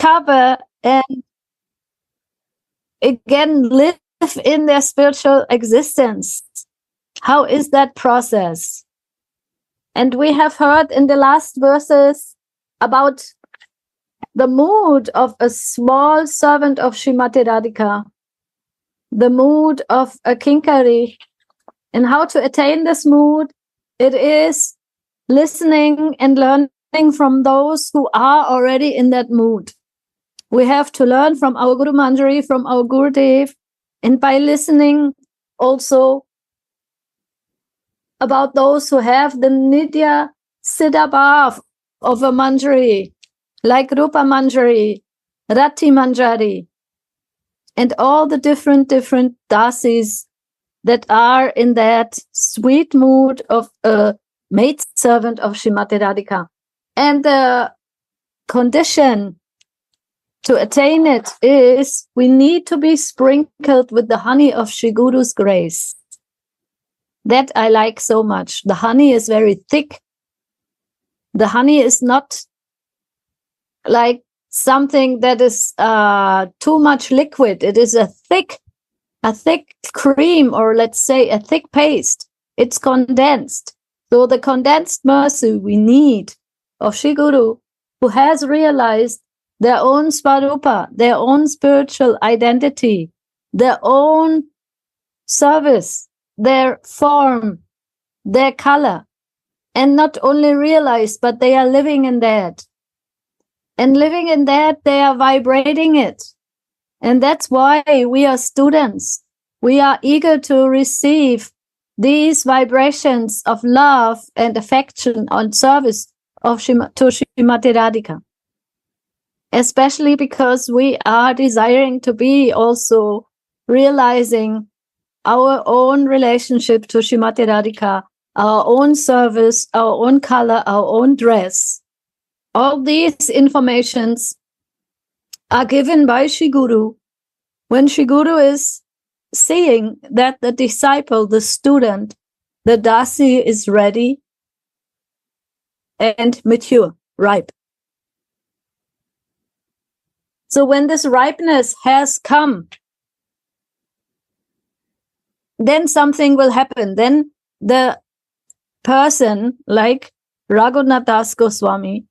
discover and again live in their spiritual existence. How is that process? And we have heard in the last verses about the mood of a small servant of Srimati Radhika, the mood of a Kinkari. And how to attain this mood? It is listening and learning from those who are already in that mood. We have to learn from our Guru Manjari, from our Gurudev, and by listening also about those who have the Nidya Siddhabhav of a Manjari, like Rupa Manjari, Rati Manjari, and all the different dasis that are in that sweet mood of a maidservant of Srimati Radhika. And the condition to attain it is we need to be sprinkled with the honey of Shri Guru's grace. That I like so much. The honey is very thick. The honey is not like something that is too much liquid. It is a thick cream, or let's say a thick paste. It's condensed. So the condensed mercy we need of Shri Guru, who has realized their own Svarupa, their own spiritual identity, their own service, their form, their color, and not only realize, but they are living in that. And living in that, they are vibrating it. And that's why we are students. We are eager to receive these vibrations of love and affection on service of to Srimati Radhika. Especially because we are desiring to be also realizing our own relationship to Srimati Radhika, our own service, our own color, our own dress. All these informations are given by Shri Guru when Shri Guru is seeing that the disciple, the student, the dasi is ready and mature, ripe. So when this ripeness has come, then something will happen. Then the person like Raghunath Das Goswami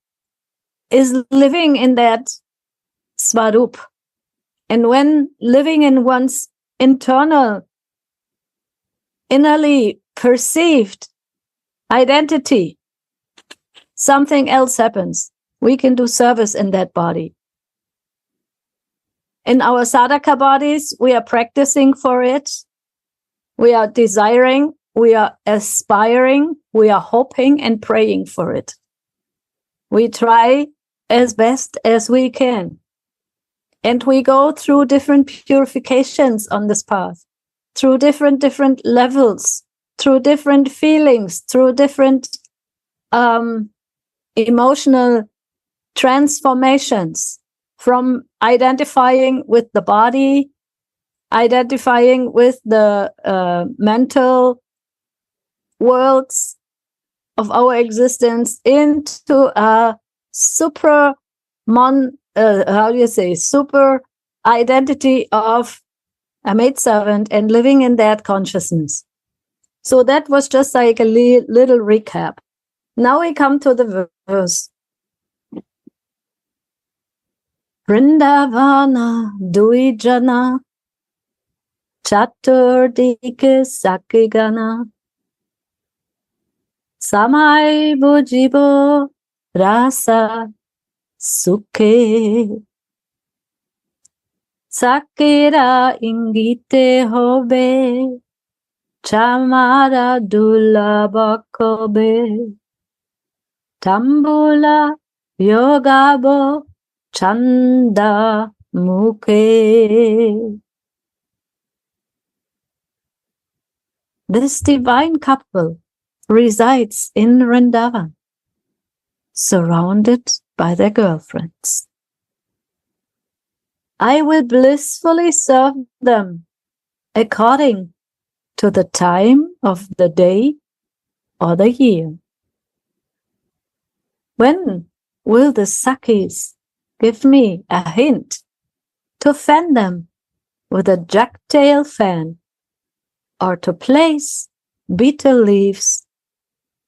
is living in that Svarup. And when living in one's innerly perceived identity, something else happens. We can do service in that body. In our sadhaka bodies, we are practicing for it. We are desiring, we are aspiring, we are hoping and praying for it. We try as best as we can. And we go through different purifications on this path, through different levels, through different feelings, through different emotional transformations, from identifying with the body, identifying with the mental worlds of our existence, into a super identity of a maidservant and living in that consciousness. So that was just like a little recap. Now we come to the verse. Vrindavana Duijana Chaturdike Sakigana Samai Bujibo Rasa Sukhe Sakira Ingite Hobe Chamara Dulabakobe Tambula Yogabo Chanda Mukhe. This divine couple resides in Vrindavan, surrounded by their girlfriends. I will blissfully serve them according to the time of the day or the year. When will the Sakhis give me a hint to fan them with a jacktail fan, or to place betel leaves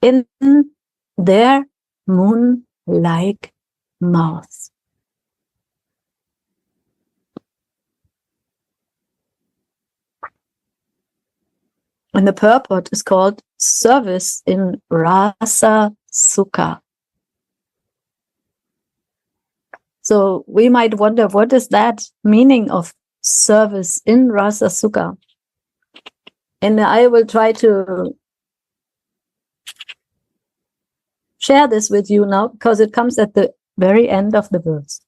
in their moon-like mouths. And the purport is called service in Rasa Sukha. So we might wonder, what is that meaning of service in Rasa Sukha? And I will try to share this with you now, because it comes at the very end of the verse.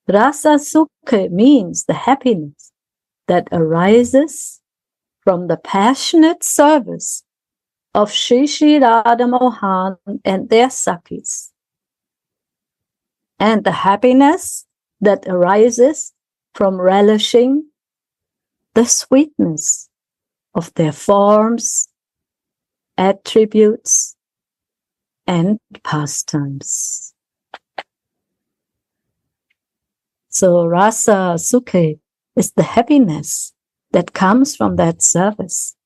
Rasa Sukha means the happiness that arises from the passionate service of Shri Shri Radha Mohan and their Sakhis, and the happiness that arises from relishing the sweetness of their forms, attributes, and pastimes. So Rasa Sukha is the happiness that comes from that service.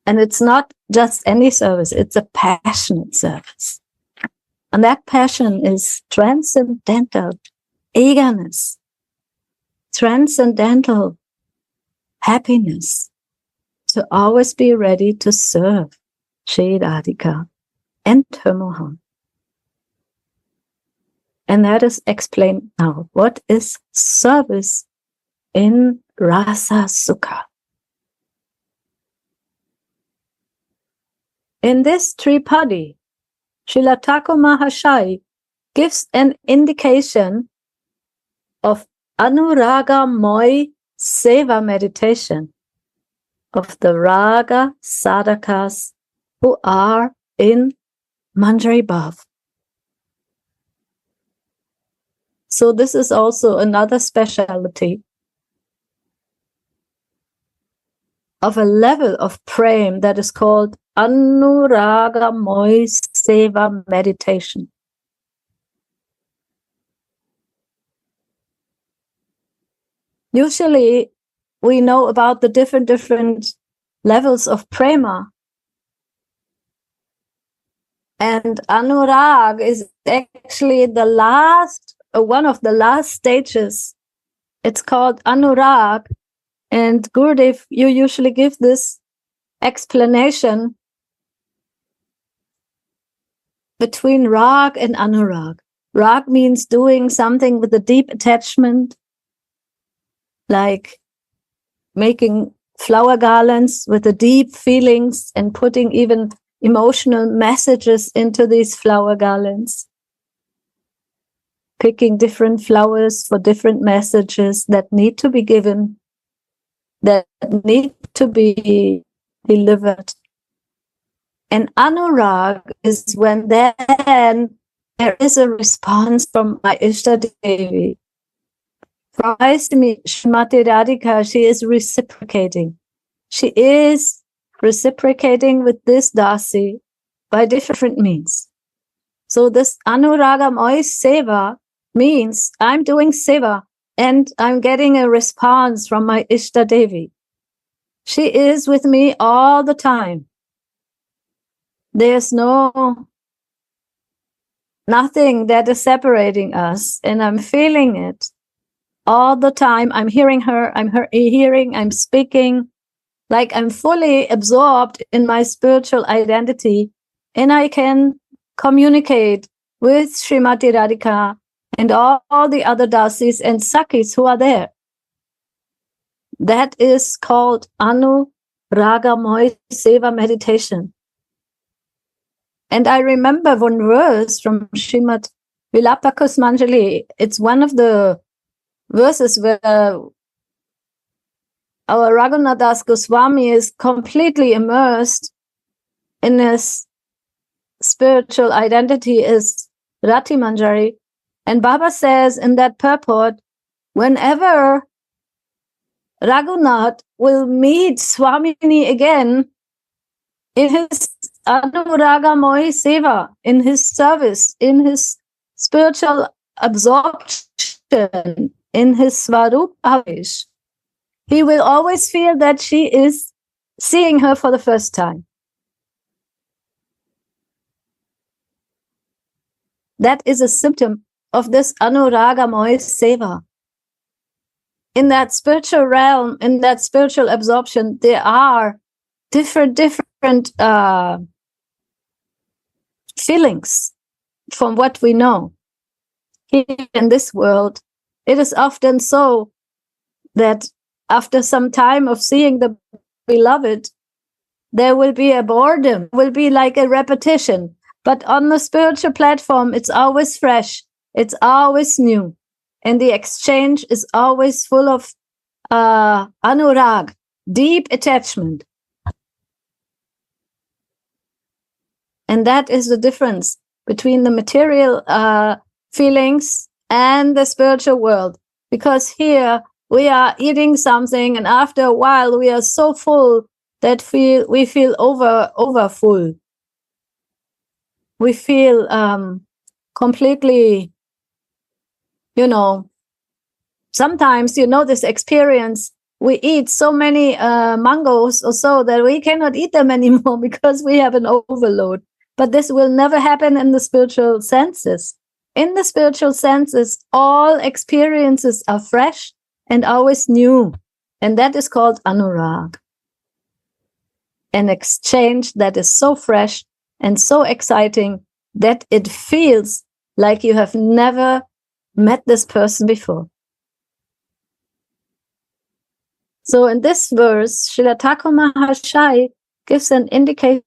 And it's not just any service, it's a passionate service. And that passion is transcendental eagerness, transcendental happiness to always be ready to serve Shri Radhika and her Mohan. And that is explained now. What is service in Rasa Sukha? In this Tripadi, Srila Thakur Mahashai gives an indication of Anuraga Moy Seva meditation of the Raga Sadhakas who are in Manjari Bhav. So this is also another speciality of a level of Prem that is called Anuraga Moy Seva meditation. Usually we know about the different levels of Prema. And Anurag is actually the last, one of the last stages. It's called Anurag. And Gurudev, you usually give this explanation between Rag and Anurag. Rag means doing something with a deep attachment, like making flower garlands with the deep feelings and putting even emotional messages into these flower garlands. Picking different flowers for different messages that need to be given, that need to be delivered. And Anurag is when then there is a response from my Ishta Devi. From Srimati Radhika, she is reciprocating. She is reciprocating with this Dasi by different means. So this Anuraga Moy Seva means I'm doing Seva and I'm getting a response from my Ishta Devi. She is with me all the time. There's nothing that is separating us, and I'm feeling it all the time. I'm hearing her, I'm hearing, I'm speaking, like I'm fully absorbed in my spiritual identity, and I can communicate with Srimati Radhika and all the other dasis and sakhis who are there. That is called Anuraga Moy Seva meditation. And I remember one verse from Srimad Vilapa Kusmanjali. It's one of the verses where our Raghunath Das Goswami is completely immersed in his spiritual identity as Rati Manjari. And Baba says in that purport, whenever Raghunath will meet Swamini again in his Anuragamoy Seva, in his service, in his spiritual absorption, in his Svarup Avish, he will always feel that she is seeing her for the first time. That is a symptom of this Anuragamoy Seva. In that spiritual realm, in that spiritual absorption, there are different feelings from what we know. Here in this world, it is often so that after some time of seeing the beloved, there will be a boredom, will be like a repetition. But on the spiritual platform, it's always fresh, it's always new. And the exchange is always full of anurag, deep attachment. And that is the difference between the material feelings and the spiritual world. Because here we are eating something, and after a while we are so full that we feel over full. We feel completely, sometimes, this experience, we eat so many mangoes or so that we cannot eat them anymore because we have an overload. But this will never happen in the spiritual senses. In the spiritual senses, all experiences are fresh and always new. And that is called anurag. An exchange that is so fresh and so exciting that it feels like you have never met this person before. So in this verse, Srila Thakur Mahashai gives an indication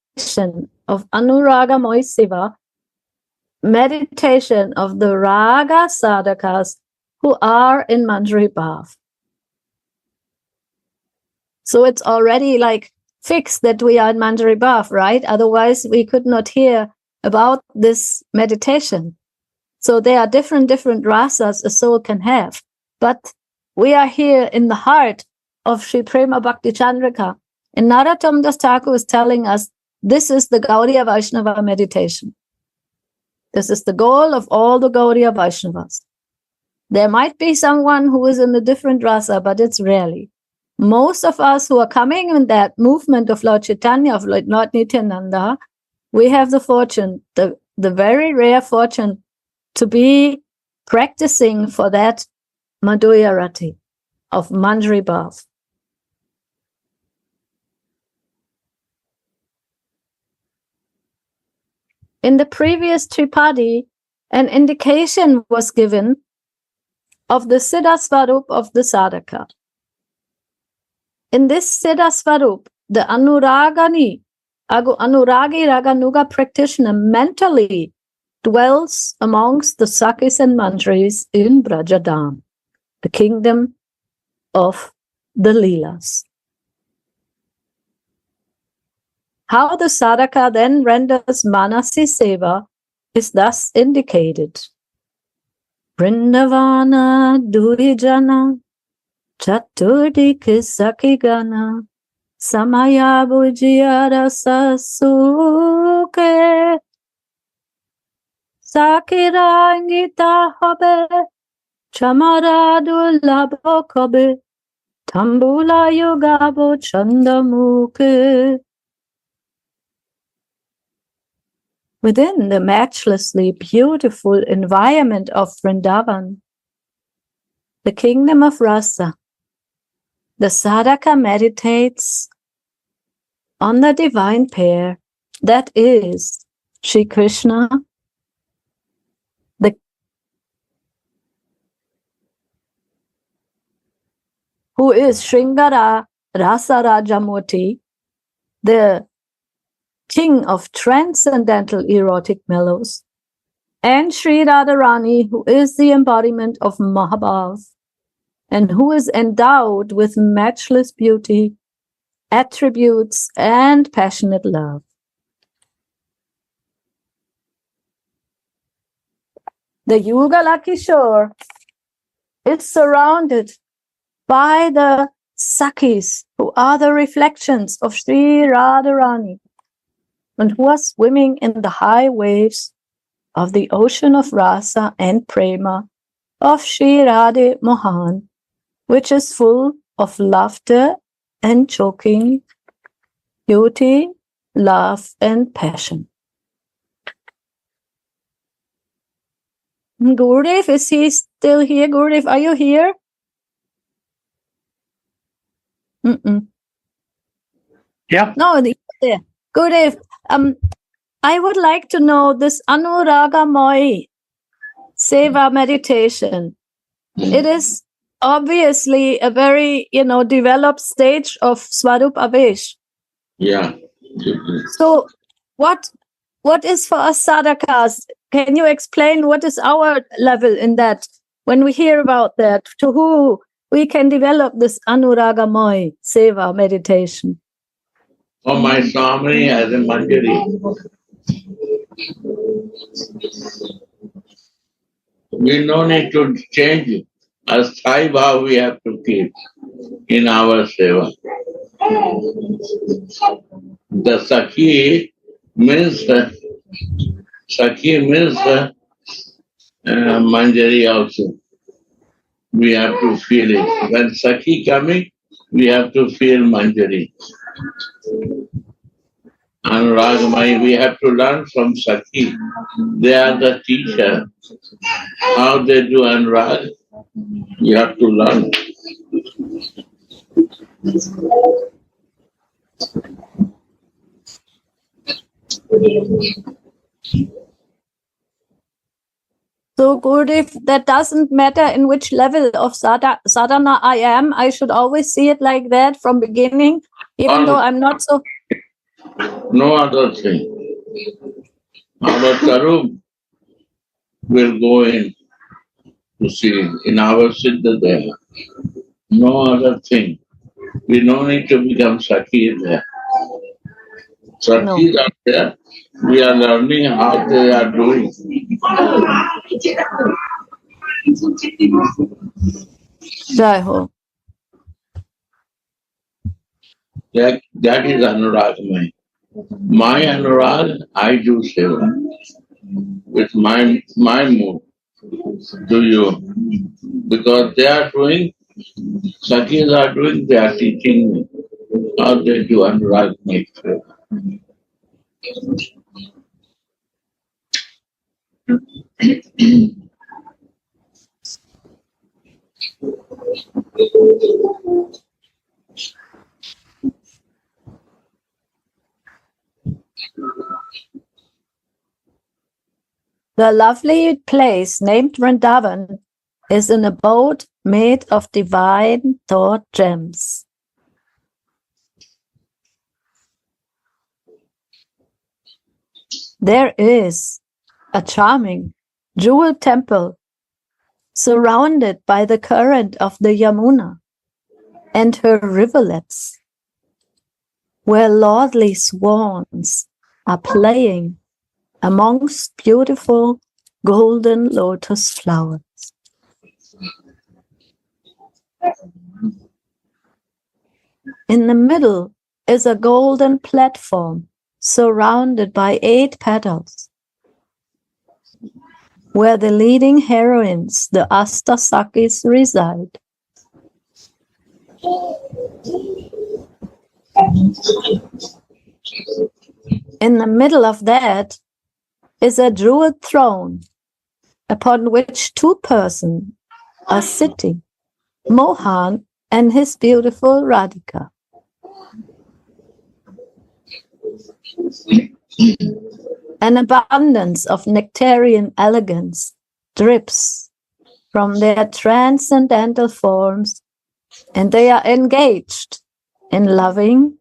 of Anuragamoy Seva, meditation of the Raga sadhakas who are in Manjari Bhav. So it's already like fixed that we are in Manjari Bhav, right? Otherwise, we could not hear about this meditation. So there are different rasas a soul can have. But we are here in the heart of Sri Prema Bhakti Candrika. And Narottam Das Thakur is telling us this is the Gaudiya Vaishnava meditation. This is the goal of all the Gaudiya Vaishnavas. There might be someone who is in a different rasa, but it's rarely. Most of us who are coming in that movement of Lord Chaitanya, of Lord Nityananda, we have the fortune, the very rare fortune, to be practicing for that Madhurya Rati of Manjari Bhav. In the previous Tripadi, an indication was given of the Siddha Svarup of the sadhaka. In this Siddha Svarup, the Anuragi Raganuga practitioner mentally dwells amongst the Sakis and Manjaris in Brajadam, the kingdom of the Leelas. How the sadhaka then renders Manasi Seva is thus indicated. Vrindavana Durijana Chaturdiki Sakigana Samaya Bhujiyara Sasuke Sakirangita Hobe Chamaradu Labo Kobe Tambula Yogabo Chandamuke. Within the matchlessly beautiful environment of Vrindavan, the kingdom of Rasa, the sadhaka meditates on the divine pair that is Shri Krishna, who is Shringara Rasa Rajamurti, the king of transcendental erotic mellows, and Sri Radharani, who is the embodiment of Mahabhav, and who is endowed with matchless beauty, attributes, and passionate love. The Yugala Kishore is surrounded by the Sakis, who are the reflections of Sri Radharani. and who are swimming in the high waves of the ocean of rasa and prema of Shri Radhe Mohan, which is full of laughter and joking, beauty, love, and passion. Gurudev, is he still here? Gurudev, are you here? Yeah. No, he's there. Gurudev, I would like to know this Anuragamoi Seva meditation. It is obviously a very, developed stage of Swarup Avesh. Yeah. So what is for us sadhakas? Can you explain what is our level in that? When we hear about that, to who we can develop this Anuragamoi Seva meditation? Oh, my Swami as a Manjari. We no need to change it. As Sai Bhav we have to keep in our seva. The Sakhi means Manjari also. We have to feel it. When Sakhi coming, we have to feel Manjari. Anuragamai, we have to learn from Sakhi. They are the teacher. How they do Anurag, you have to learn. So, Gurudev, that doesn't matter in which level of sadhana I am. I should always see it like that from beginning, even though I'm not so... No other thing. Our Tarup will go in to see in our Siddha there. No other thing. We don't need to become Sakhi there. Sakhis are there. We are learning how they are doing. Jai Ho. That is Anuragamai. My Anurag, I do seva. With my mood to you. Because they are doing, Sakhis are doing, they are teaching me how they do Anurag make seva. The lovely place named Vrindavan is an abode made of divine thought gems. There is a charming jeweled temple surrounded by the current of the Yamuna and her rivulets, where lordly swans are playing amongst beautiful golden lotus flowers. In the middle is a golden platform surrounded by 8 petals, where the leading heroines, the Astasakis, reside. In the middle of that is a jeweled throne upon which 2 persons are sitting, Mohan and his beautiful Radhika. An abundance of nectarian elegance drips from their transcendental forms, and they are engaged in loving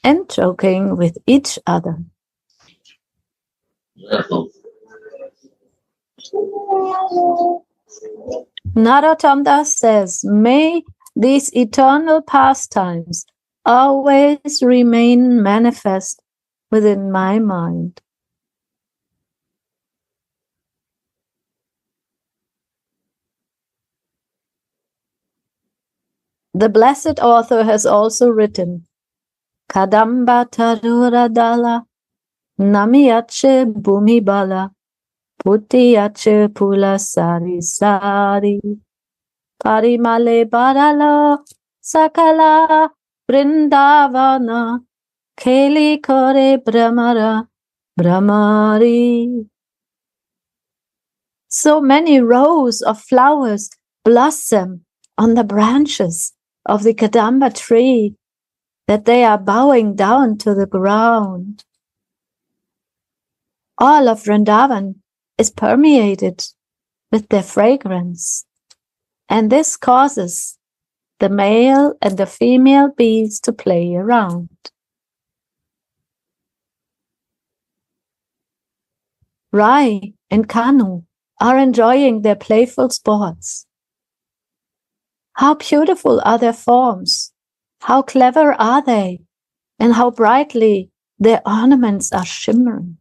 and joking with each other. Narottam Das says, may these eternal pastimes always remain manifest within my mind. The blessed author has also written, Kadamba Tarura Dala Namiyache Bhumi Bala, Putiyache Pula Sari Sari, Parimale Barala, Sakala, Vrindavana, Keli Kore Brahmara, Brahmari. So many rows of flowers blossom on the branches of the Kadamba tree that they are bowing down to the ground. All of Vrindavan is permeated with their fragrance, and this causes the male and the female bees to play around. Rai and Kanu are enjoying their playful sports. How beautiful are their forms, how clever are they, and how brightly their ornaments are shimmering.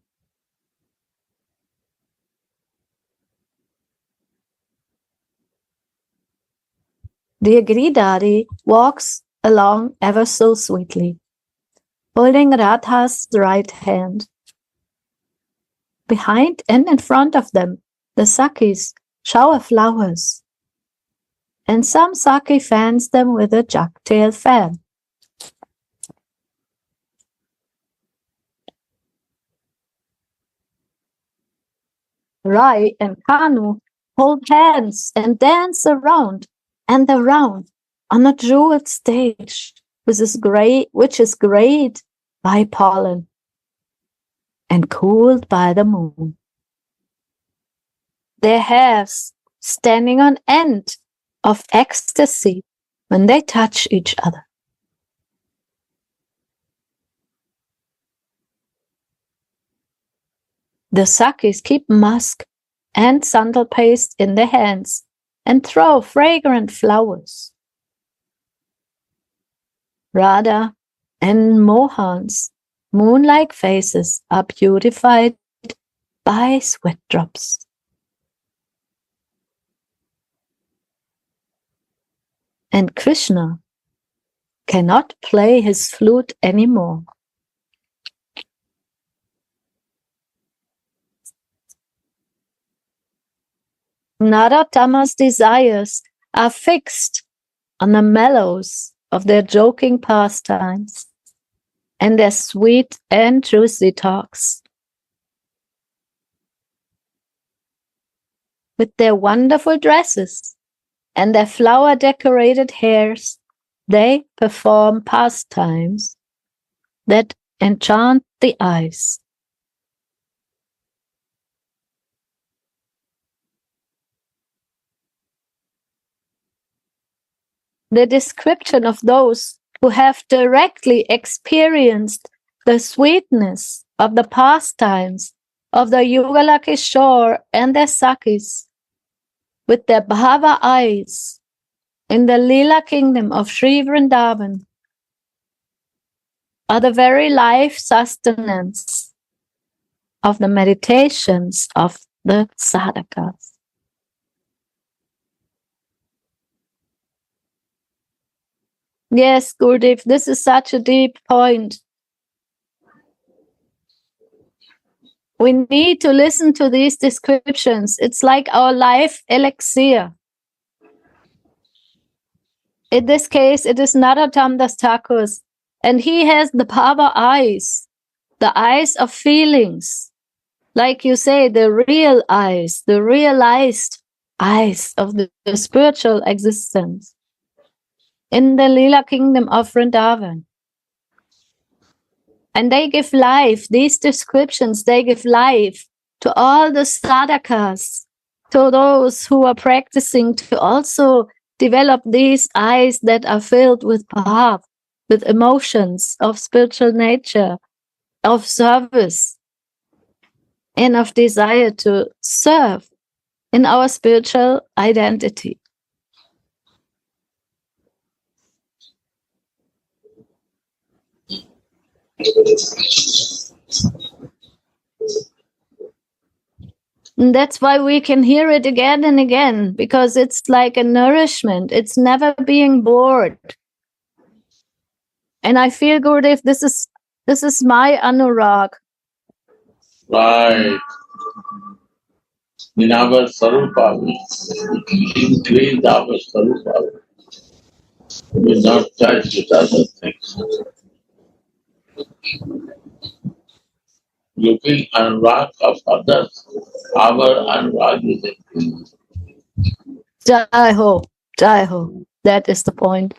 The Giridhari walks along ever so sweetly, holding Radha's right hand. Behind and in front of them, the Sakis shower flowers, and some Saki fans them with a jug-tail fan. Rai and Kanu hold hands and dance around and around on a jeweled stage, which is grayed by pollen and cooled by the moon. Their hairs standing on end of ecstasy when they touch each other. The Sakis keep musk and sandal paste in their hands and throw fragrant flowers. Radha and Mohan's moon-like faces are beautified by sweat drops. And Krishna cannot play his flute anymore. Narottama's desires are fixed on the mellows of their joking pastimes and their sweet and juicy talks. With their wonderful dresses and their flower-decorated hairs, they perform pastimes that enchant the eyes. The description of those who have directly experienced the sweetness of the pastimes of the Yugala Kishore and their Sakis with their Bhava eyes in the Leela kingdom of Sri Vrindavan are the very life sustenance of the meditations of the sadhakas. Yes, Gurudev, this is such a deep point. We need to listen to these descriptions. It's like our life elixir. In this case, it is Narottam Das Thakur's, and he has the Bhava eyes, the eyes of feelings. Like you say, the real eyes, the realized eyes of the spiritual existence in the Leela kingdom of Vrindavan. And they give life, these descriptions, they give life to all the sadhakas, to those who are practicing to also develop these eyes that are filled with bhav, with emotions of spiritual nature, of service, and of desire to serve in our spiritual identity. And that's why we can hear it again and again, because it's like a nourishment. It's never being bored. And I feel, Gurudev, this is my anurag. Right. In our Sarupa, we increase our Sarupa. We not touch with other things. Looking anurag of others, our anurag is increased. Jai Ho, Jai Ho. That is the point.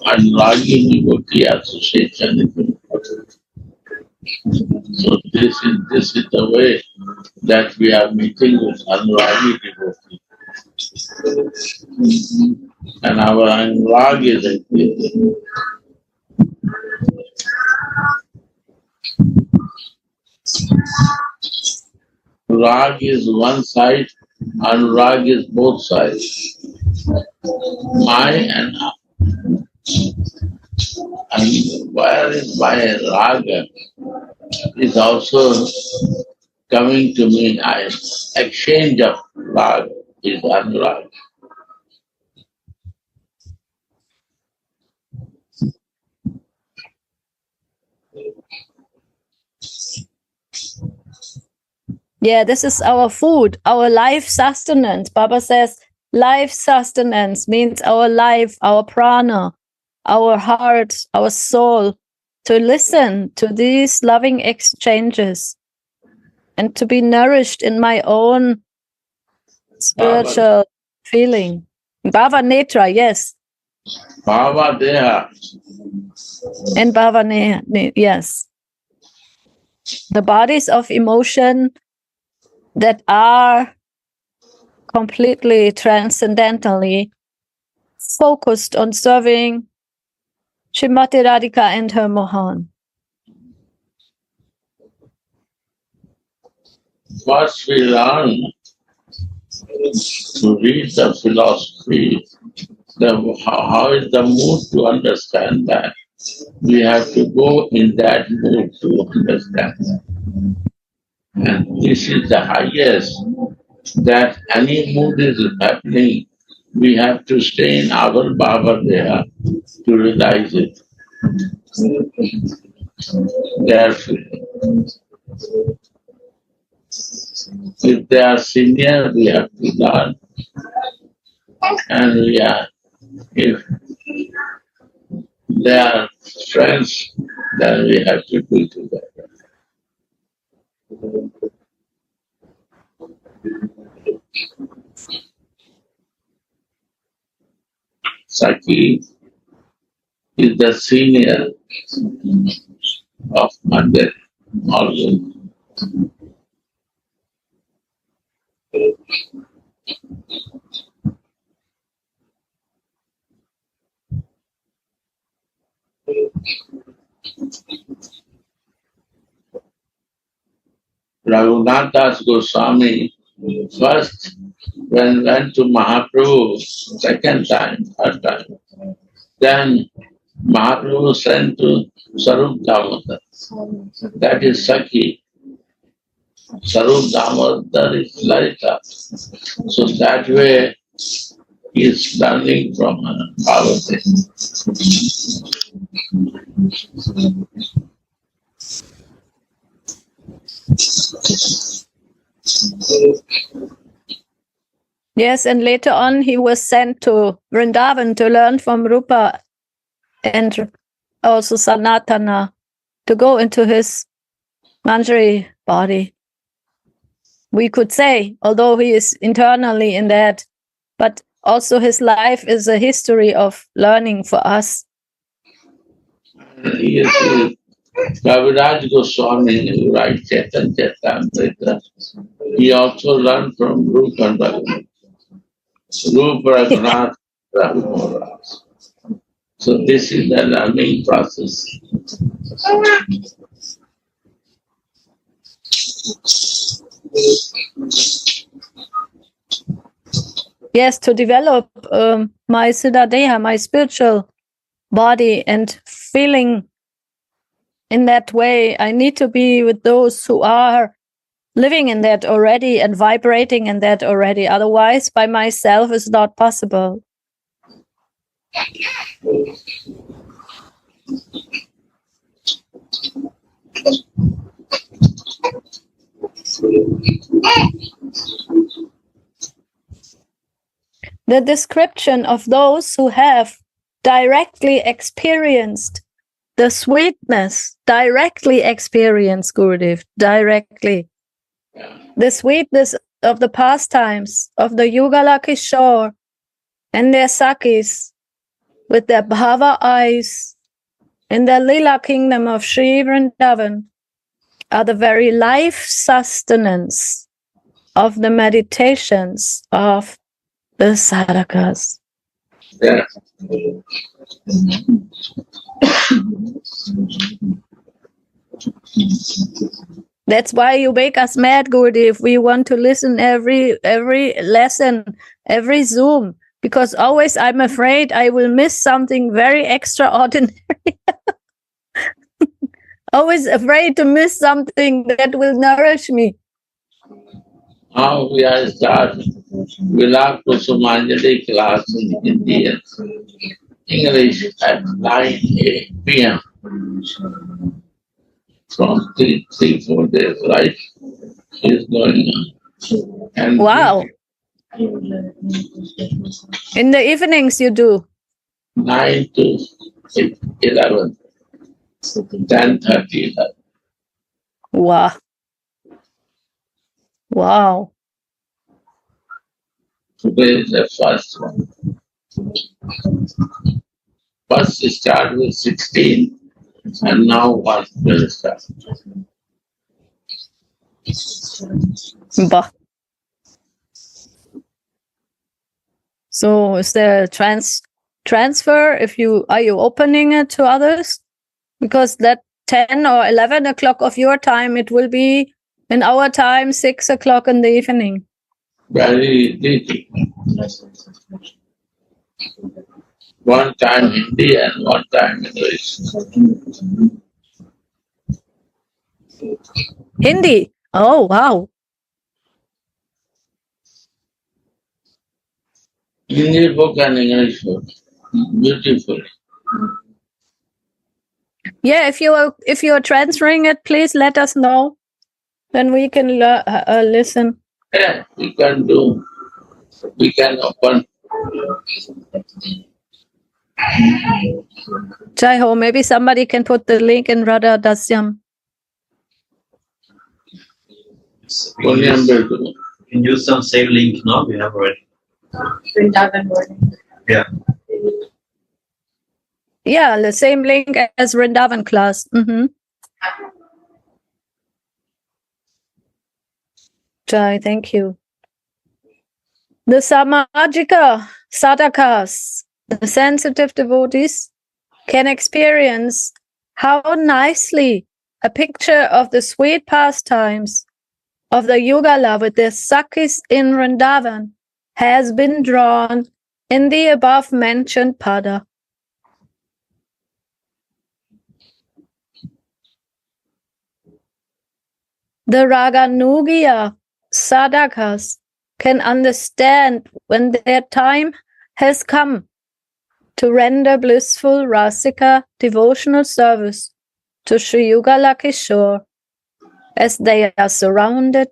Anuragi devotee association is important. So this is the way that we are meeting with anuragi devotee. And our anurag is increasing. Rag is one side, anurag is both sides. My and where is my raga is also coming to me. I exchange of rag is anurag. Yeah, this is our food, our life sustenance. Baba says life sustenance means our life, our prana, our heart, our soul, to listen to these loving exchanges and to be nourished in my own spiritual feeling. Bhava Netra, yes. Bhava Deha. And Bhava yes. The bodies of emotion that are completely transcendentally focused on serving Srimati Radhika and her Mohan. First we learn to read the philosophy, how is the mood to understand that. We have to go in that mood to understand that. And this is the highest, that any mood is happening, we have to stay in our Baba there to realize it. Therefore, if they are senior, we have to learn. And if they are friends, then we have to do together. Saki is the senior of Mother also. Raghunath Das Goswami first, when went to Mahaprabhu, second time, third time. Then Mahaprabhu sent to Sarup Damodar. That is Saki. Sarup Damodar is Lalita. So that way he is learning from Bhagavati. Yes, and later on he was sent to Vrindavan to learn from Rupa and also Sanatana, to go into his Manjari body. We could say, although he is internally in that, but also his life is a history of learning for us. Yes, Kaviraj Goswami, who writes Chetan Chaitamrita, he also learned from Rupa and Raghunath. Rupa Raghunath, Raghunath. So this is the learning process. Yes, to develop my Siddha Deha, my spiritual body, and feeling in that way, I need to be with those who are living in that already and vibrating in that already. Otherwise, by myself is not possible. The description of those who have directly experienced the sweetness, directly experienced, Gurudev, directly. The sweetness of the pastimes of the Yugala Kishore and their Sakis with their Bhava eyes in the Lila kingdom of Sri Vrindavan are the very life sustenance of the meditations of the sadhakas. Yeah. That's why you make us mad, Gurudev. We want to listen every lesson, every Zoom, because always I'm afraid I will miss something very extraordinary. Always afraid to miss something that will nourish me. Now we are starting Vilak Kusumanjali class in Hindi and English at 9 p.m. From 4 days, right? Is going on. And wow. In the evenings you do? 9 to 11. 10:30. Wow. Wow. Today is the first one. First start with 16 and now one will start. Bah. So is there a transfer if are you opening it to others? Because that 10 or 11 o'clock of your time, it will be in our time 6 o'clock in the evening. Very easy. One time Hindi and one time English. Hindi? Oh, wow. Hindi book and English book. Beautiful. Yeah, if you are transferring it, please let us know. Then we can listen. Yeah, we can do. We can open. Jai Ho, maybe somebody can put the link in Radha Dasyam. We can use some same link now. We have already. Yeah. Yeah, the same link as Vrindavan class. Mm-hmm. Jai, thank you. The Samajika sadhakas, the sensitive devotees, can experience how nicely a picture of the sweet pastimes of the Yugala with their Sakis in Vrindavan has been drawn in the above mentioned pada. The Raganugiya sadhakas can understand when their time has come to render blissful Rasika devotional service to Sri Yugala Kishore as they are surrounded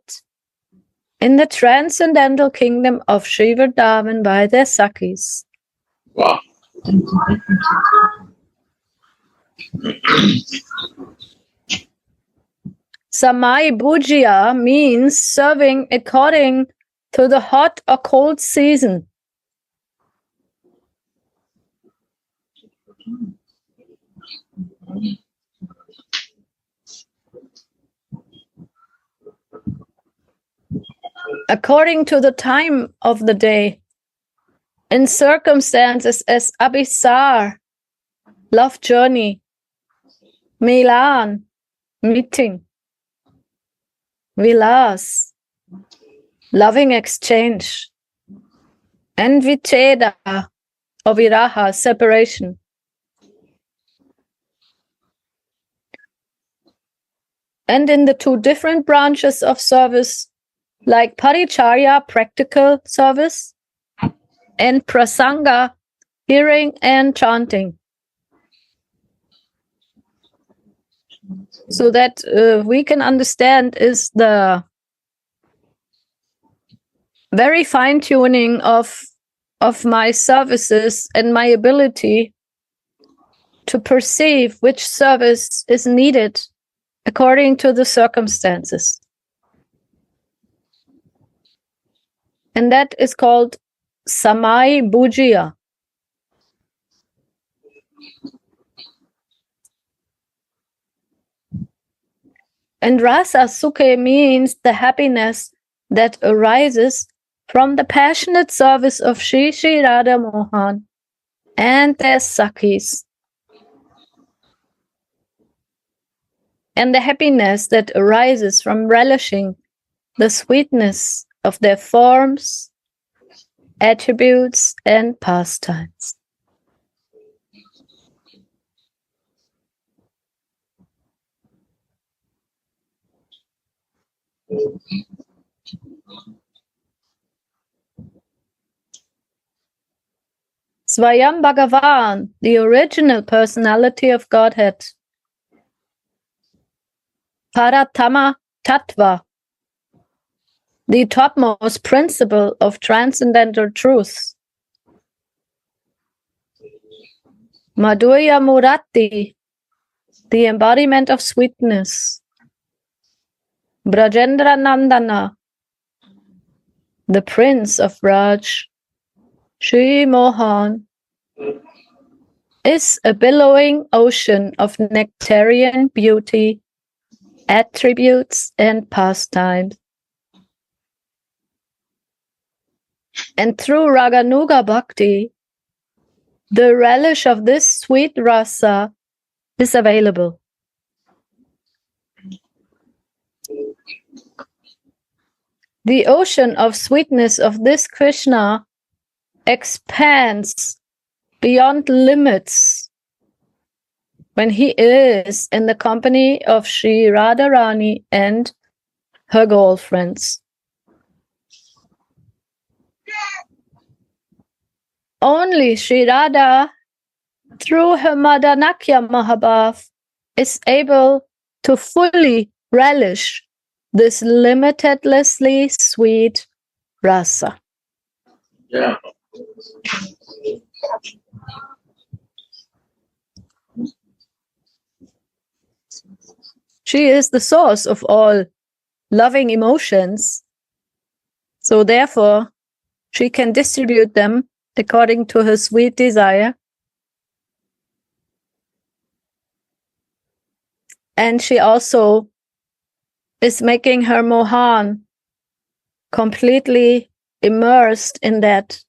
in the transcendental kingdom of Sri Vrindavan by their Sakis. Wow. Samai Bhujya means serving according to the hot or cold season. According to the time of the day, in circumstances as Abhisar, love journey, Milan, meeting, Vilas, loving exchange, and Vicheda, or Viraha, separation. And in the two different branches of service, like Paricharya, practical service, and Prasanga, hearing and chanting, so that we can understand is the very fine-tuning of my services and my ability to perceive which service is needed according to the circumstances. And that is called Samai Bhujya. And Rasa Sukhe means the happiness that arises from the passionate service of Shri Shri Radha Mohan and their Sakhis, and the happiness that arises from relishing the sweetness of their forms, attributes, and pastimes. Swayam Bhagavan, the original personality of Godhead. Paratama Tattva, the topmost principle of transcendental truth. Madhurya Murati, the embodiment of sweetness. Brajendra Nandana, the prince of Raj. Shri Mohan is a billowing ocean of nectarian beauty, attributes, and pastimes. And through Raganuga Bhakti, the relish of this sweet rasa is available. The ocean of sweetness of this Krishna expands beyond limits when he is in the company of Sri Radharani and her girlfriends. Only Sri Radha, through her Madanakya Mahabhav, is able to fully relish this limitlessly sweet rasa. Yeah. She is the source of all loving emotions, so therefore she can distribute them according to her sweet desire. And she also is making her Mohan completely immersed in that.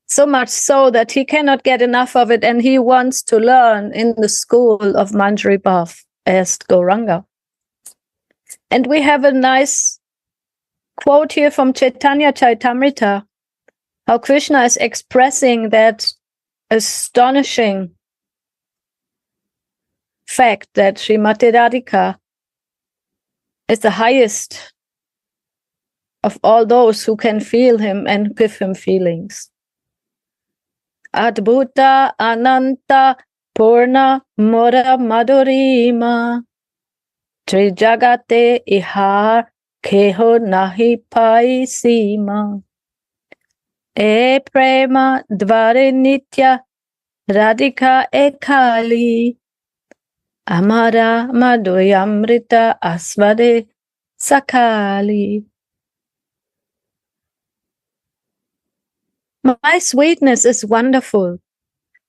So much so that he cannot get enough of it, and he wants to learn in the school of Manjari Bhav as Gauranga. And we have a nice quote here from Chaitanya Chaitamrita, how Krishna is expressing that astonishing fact that Srimati Radhika is the highest of all those who can feel him and give him feelings. Adbhuta Ananta Purna Mora Madhurima Trijagate Ihar Keho Nahi Pai Sima E Prema Dvare Nitya Radhika Ekali Amara Madhuyamrita Asvade Sakali. My sweetness is wonderful,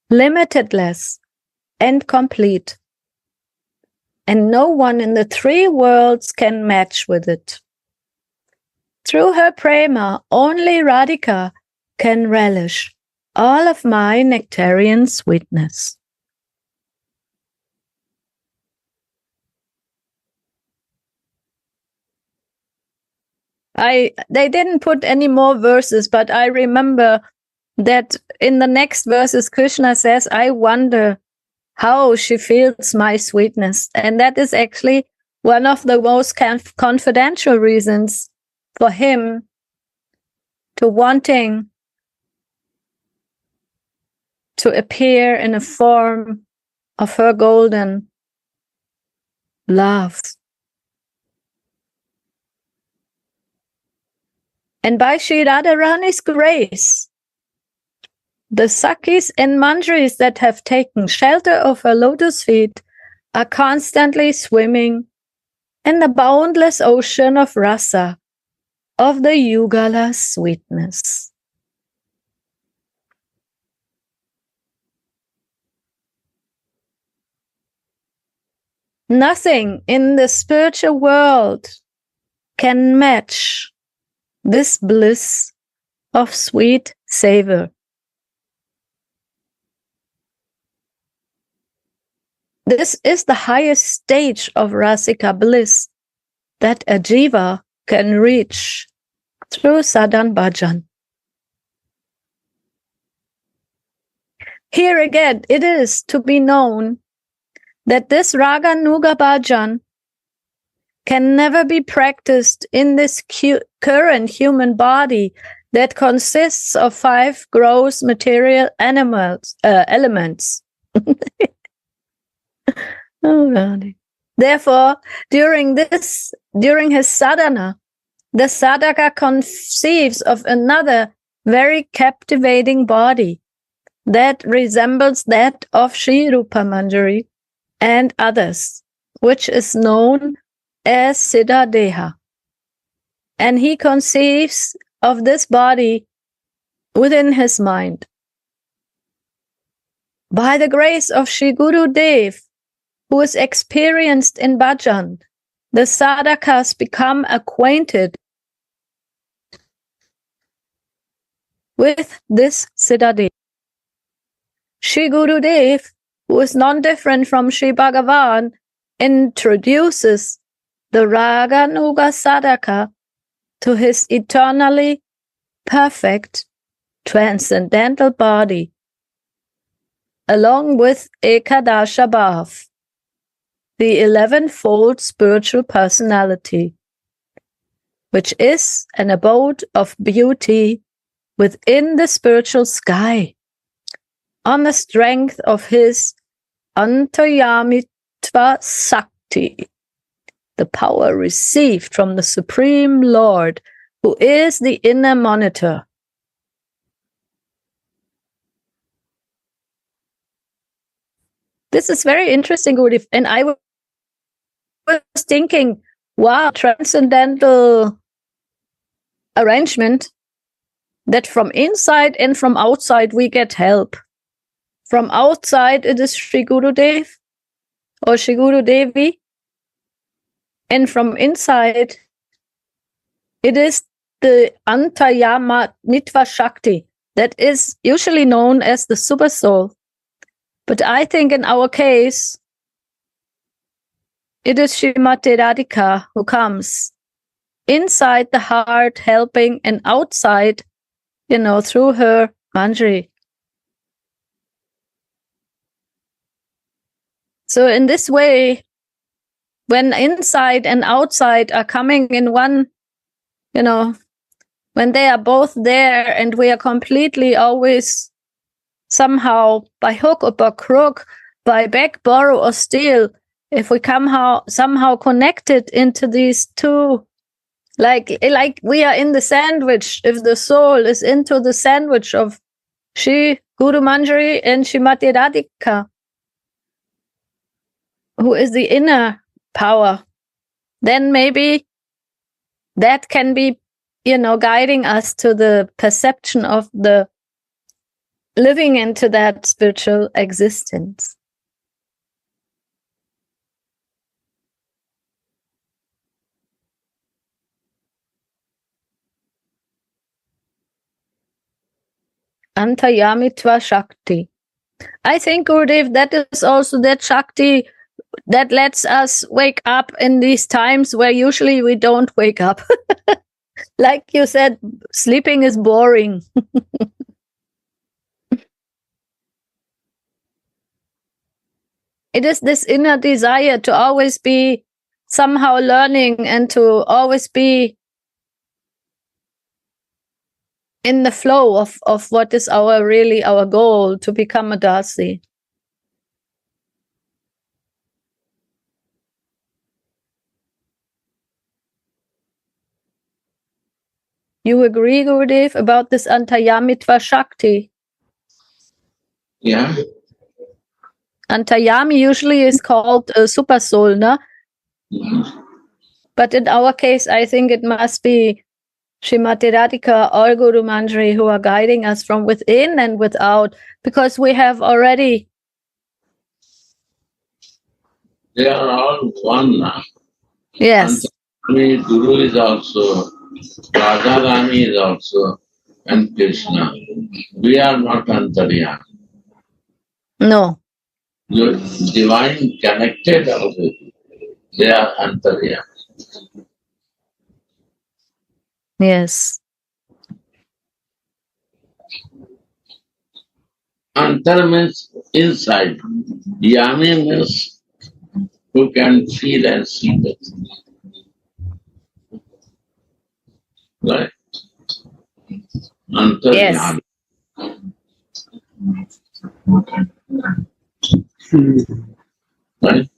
limitless, and complete, and no one in the three worlds can match with it. Through her prema, only Radhika can relish all of my nectarian sweetness. They didn't put any more verses, but I remember that in the next verses, Krishna says, I wonder how she feels my sweetness. And that is actually one of the most confidential reasons for him to wanting to appear in a form of her golden love. And by Sri Radharani's grace, the Sakis and Manjaris that have taken shelter of her lotus feet are constantly swimming in the boundless ocean of rasa, of the Yugala sweetness. Nothing in the spiritual world can match this bliss of sweet savor. This is the highest stage of rasika bliss that a jiva can reach through sadhan bhajan. Here again, it is to be known that this raga nuga bhajan can never be practiced in this current human body that consists of 5 gross material elements. Oh, God. Therefore, during his sadhana, the sadhaka conceives of another very captivating body that resembles that of Sri Rupa Manjari and others, which is known as Siddha Deha. And he conceives of this body within his mind. By the grace of Sri Guru Dev, who is experienced in bhajan, the sadhakas become acquainted with this Siddha Dev. Sri Guru Dev, who is non-different from Sri Bhagavan, introduces the Raga Nuga Sadhaka to his eternally perfect transcendental body, along with Ekadasha Bhav, the 11-fold spiritual personality, which is an abode of beauty within the spiritual sky, on the strength of his Antayamitva Sakti, the power received from the Supreme Lord, who is the inner monitor. This is very interesting, Gurudev. And I was thinking, wow, transcendental arrangement that from inside and from outside we get help. From outside it is Sri Gurudev or Sri Guru Devi. And from inside it is the Antayama Nitva Shakti that is usually known as the Super Soul. But I think in our case, it is Srimati Radhika who comes inside the heart, helping, and outside, through her Manjari. So in this way, when inside and outside are coming in one, when they are both there and we are completely always somehow by hook or by crook, by beg, borrow, or steal, if we somehow connected into these two, like we are in the sandwich, if the soul is into the sandwich of Sri Guru Manjari and Srimati Radhika, who is the inner power, then maybe that can be, guiding us to the perception of the living into that spiritual existence. Antayamitva Shakti. I think, Gurudev, that is also that Shakti that lets us wake up in these times where usually we don't wake up. Like you said, sleeping is boring. It is this inner desire to always be somehow learning and to always be in the flow of what is really our goal, to become a Dasi. You agree, Gurudev, about this Antayamitva Shakti? Yeah. Antayami usually is called super soul, no? But in our case, I think it must be Srimati Radhika or Guru Manjari who are guiding us from within and without, because we have already. They are all one now. Yes. And Guru is also, Radharani is also, and Krishna. We are not Antaryami. No. You're divine connected already. They are Antaryami. Yes. Antar means inside. Yami means who can feel and see the thing. Right? Antar Yes. Yami. Right?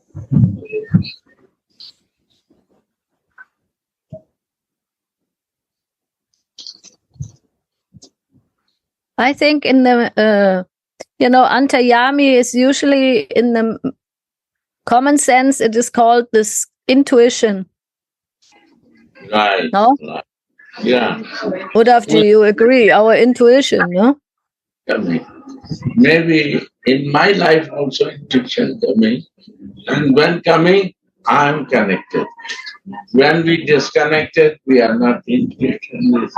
I think in the, Antayami is usually in the common sense, it is called this intuition. Right. No? Right. Yeah. Uddhav, do you agree? Our intuition, no? Coming. Maybe in my life also intuition coming. And when coming, I am connected. When we disconnected, we are not intuition.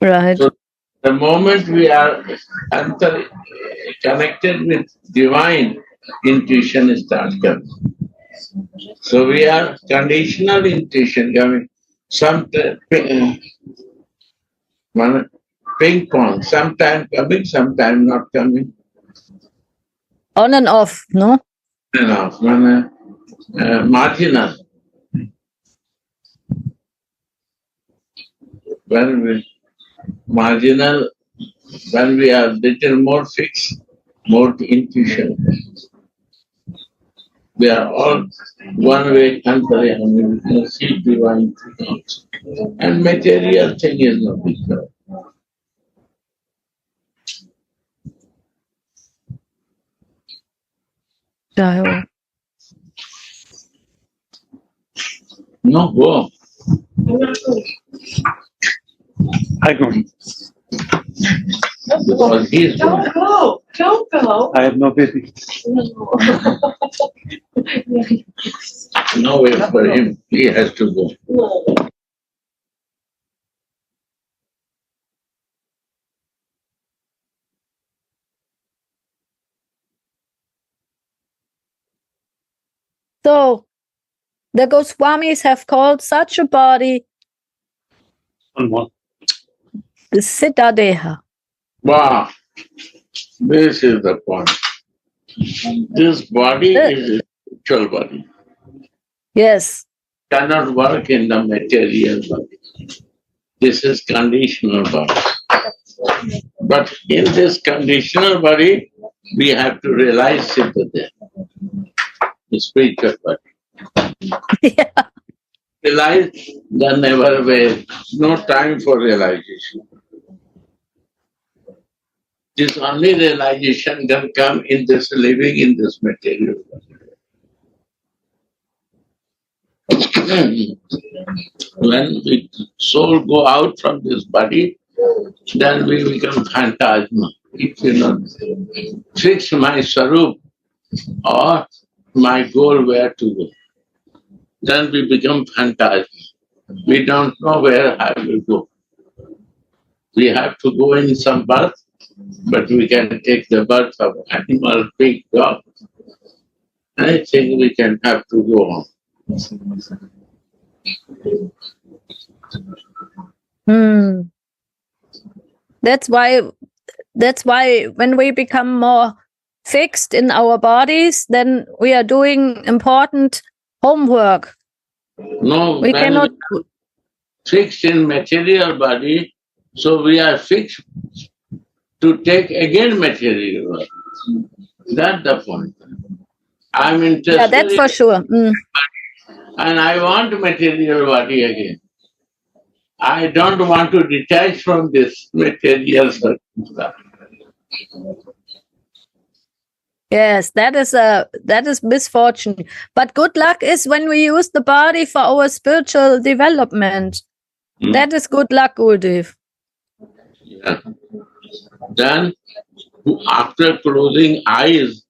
Right. So the moment we are connected with divine, intuition starts coming. So we are conditional intuition coming. Ping pong, sometime coming, sometime not coming. On and off, no? Enough, marginal. Marginal, when we are little more fixed, more intuition. We are all one way Antaryami, we can see divine things. And material thing is not big. No, go. I go. Because he is Don't go. Don't go. I have no business. no way for him. He has to go. So, the Goswamis have called such a body What? the Siddha Deha. Wow. This is the point. This body is a spiritual body. Yes. Cannot work in the material body. This is conditional body. But in this conditional body, we have to realize Siddha, the spiritual body. Yeah. Realize the never way, no time for realization. This only realization can come in this living in this material body. When the soul go out from this body, then we become phantasma. If you not fix my sarup or my goal where to go, then we become phantasma. We don't know where I will go. We have to go in some birth, but we can take the birth of animal, pig, dog. I think we can have to go on. That's why when we become more fixed in our bodies, then we are doing important homework. No, we cannot fixed in material body, So we are fixed to take again material world. That's the point. I'm interested Yeah, that's for sure. and I want material body again. I don't want to detach from this material circumstance. Yes, that is misfortune. But good luck is when we use the body for our spiritual development. That is good luck, Gurudev. Yeah. Then, after closing eyes,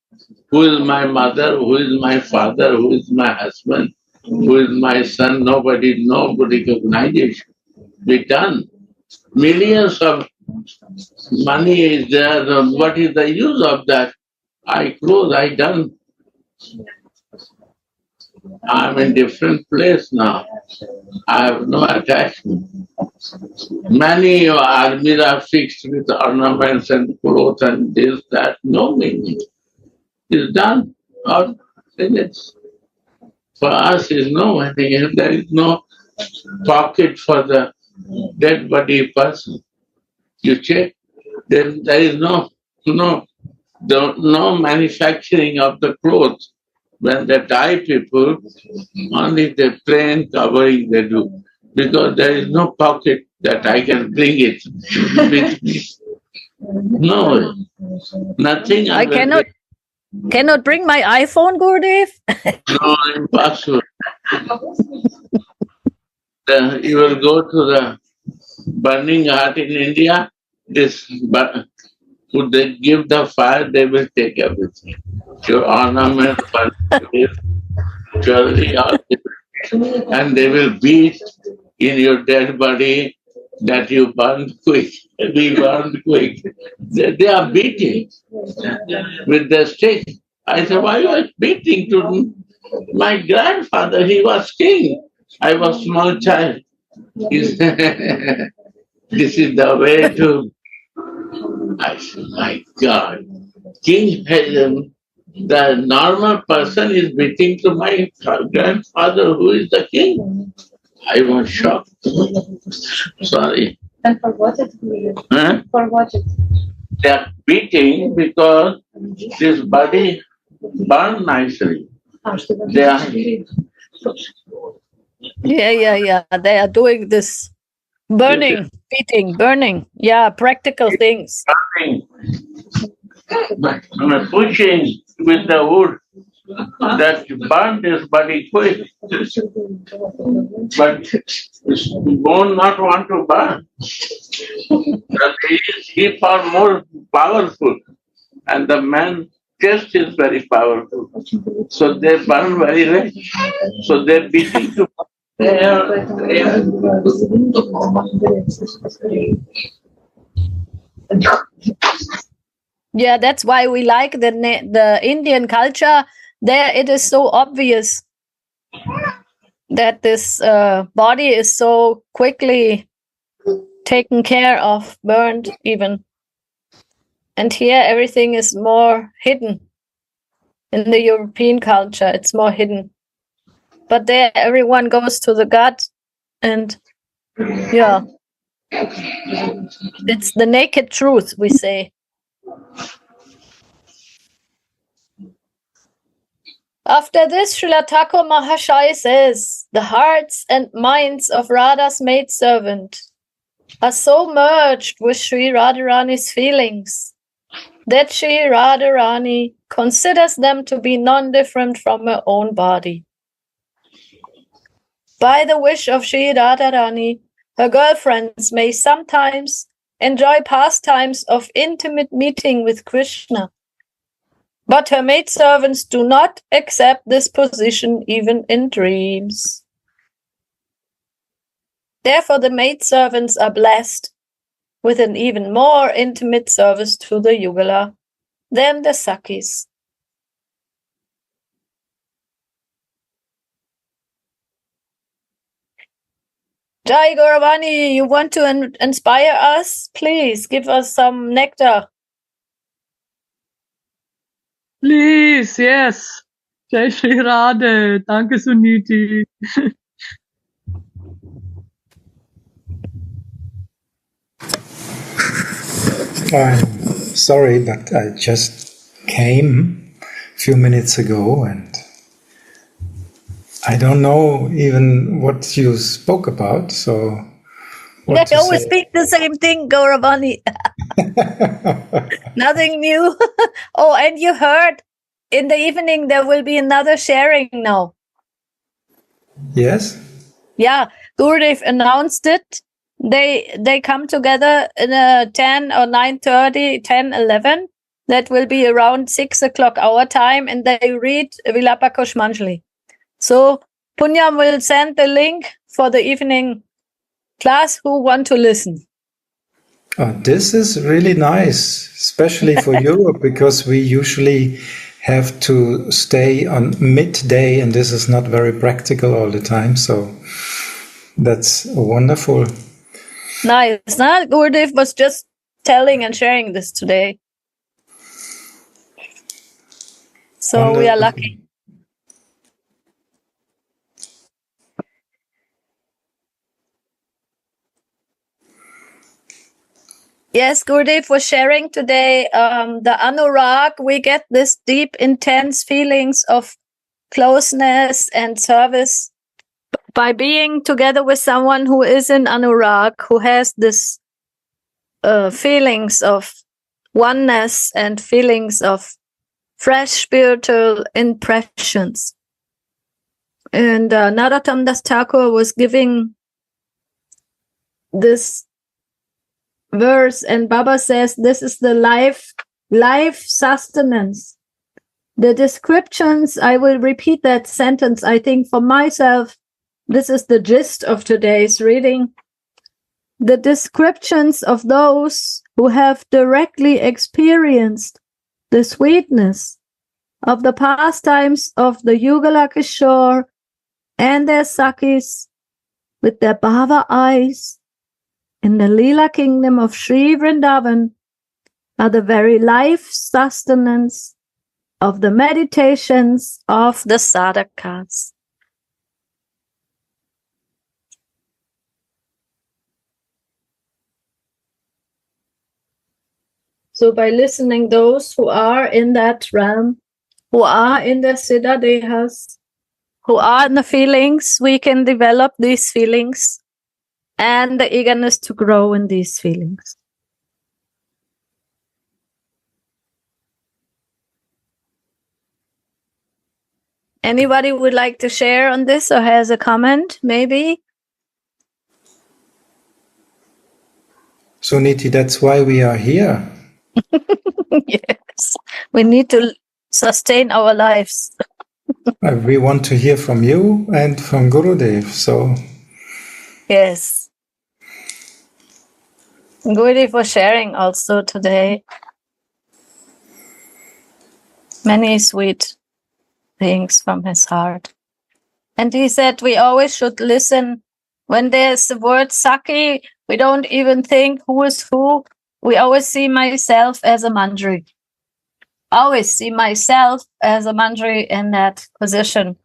who is my mother, who is my father, who is my husband, who is my son, nobody, no recognition. Be done. Millions of money is there. What is the use of that? I close, I done. I'm in different place now. I have no attachment. Many armies are fixed with ornaments and clothes and this, that, no meaning. It's done or finished. For us is no meaning. There is no pocket for the dead body person. You check, there is no manufacturing of the clothes. When they die people, only the plain covering they do. Because there is no pocket that I can bring it with me. No, nothing. I cannot bring my iPhone, Gurudev. No, impossible. You will go to the burning heart in India. Would they give the fire? They will take everything. Your ornament, jewelry, and they will beat in your dead body that you burned quick. We burned quick. They are beating with the stick. I said, why are you beating to my grandfather? He was king. I was small child. He said, this is the way to. I said, my God, king has the normal person is beating to my grandfather, who is the king. I was shocked. Sorry. And for what it? Huh? For what it? They are beating because this body burned nicely. They are Yeah. They are doing this. Burning, beating, burning. Yeah, practical things. burning, pushing with the wood that burned this body quick. But bone not want to burn. He far more powerful, and the man chest is very powerful. So they burn very less. So they're beating to. Yeah, that's why we like the Indian culture. There, it is so obvious that this body is so quickly taken care of, burned even. And here, everything is more hidden. In the European culture, it's more hidden. But there, everyone goes to the gut, and yeah, it's the naked truth, we say. After this, Srila Thakur Mahashaya says, the hearts and minds of Radha's maidservant are so merged with Sri Radharani's feelings that Sri Radharani considers them to be non-different from her own body. By the wish of Sri Radharani, her girlfriends may sometimes enjoy pastimes of intimate meeting with Krishna. But her maidservants do not accept this position even in dreams. Therefore, the maidservants are blessed with an even more intimate service to the Yugala than the Sakhis. Jai Gauravani, you want to inspire us? Please give us some nectar. Please, yes. Jai Shri Radhe. Danke, Suniti. I'm sorry, but I just came a few minutes ago and I don't know even what you spoke about, so what They to always say? speak the same thing, Gauravani. Nothing new. Oh, and you heard in the evening there will be another sharing now. Yes? Yeah, Gurudev announced it. They come together in a 10 or 9:30, 10, 11. That will be around 6 o'clock our time, and they read Vilapa Kushmanjali. So Punyam will send the link for the evening class who want to listen. Oh, this is really nice, especially for Europe, because we usually have to stay on midday, and this is not very practical all the time. So that's wonderful. Nice. Now, Gurudev was just telling and sharing this today. So we are lucky. Yes, Gurudev was sharing today the anurag. We get this deep, intense feelings of closeness and service by being together with someone who is in anurag, who has this feelings of oneness and feelings of fresh spiritual impressions. And Narottam Das Thakur was giving this verse, and Baba says this is the life sustenance. The descriptions, I will repeat that sentence, I think for myself, this is the gist of today's reading. The descriptions of those who have directly experienced the sweetness of the pastimes of the Yugala Kishore and their Sakis with their Bhava eyes in the Leela kingdom of Sri Vrindavan are the very life sustenance of the meditations of the sadhakas. So by listening those who are in that realm, who are in the Siddha Dehas, who are in the feelings, we can develop these feelings and the eagerness to grow in these feelings. Anybody would like to share on this or has a comment, maybe? Suniti, that's why we are here. Yes, we need to sustain our lives. We want to hear from you and from Gurudev. So Yes. Gurudev for sharing also today. Many sweet things from his heart. And he said we always should listen. When there's the word Saki, we don't even think who is who. We always see myself as a Manjari. Always see myself as a Manjari in that position.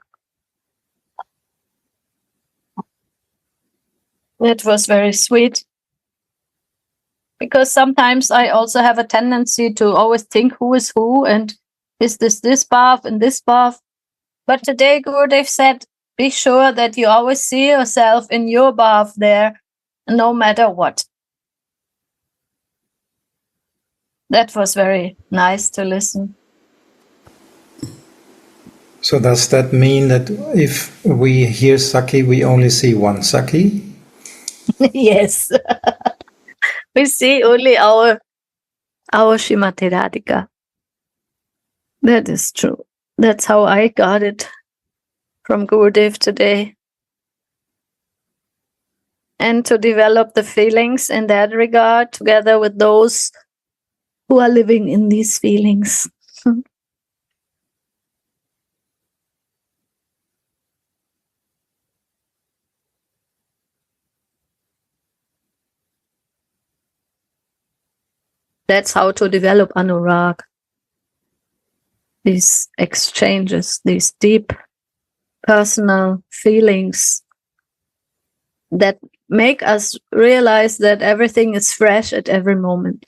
It was very sweet. Because sometimes I also have a tendency to always think who is who and is this path and this path. But today Gurudev said, be sure that you always see yourself in your path there, no matter what. That was very nice to listen. So does that mean that if we hear Saki, we only see one Saki? Yes. We see only our Srimati Radhika. That is true. That's how I got it from Gurudev today. And to develop the feelings in that regard together with those who are living in these feelings. That's how to develop anurag. These exchanges, these deep personal feelings that make us realize that everything is fresh at every moment.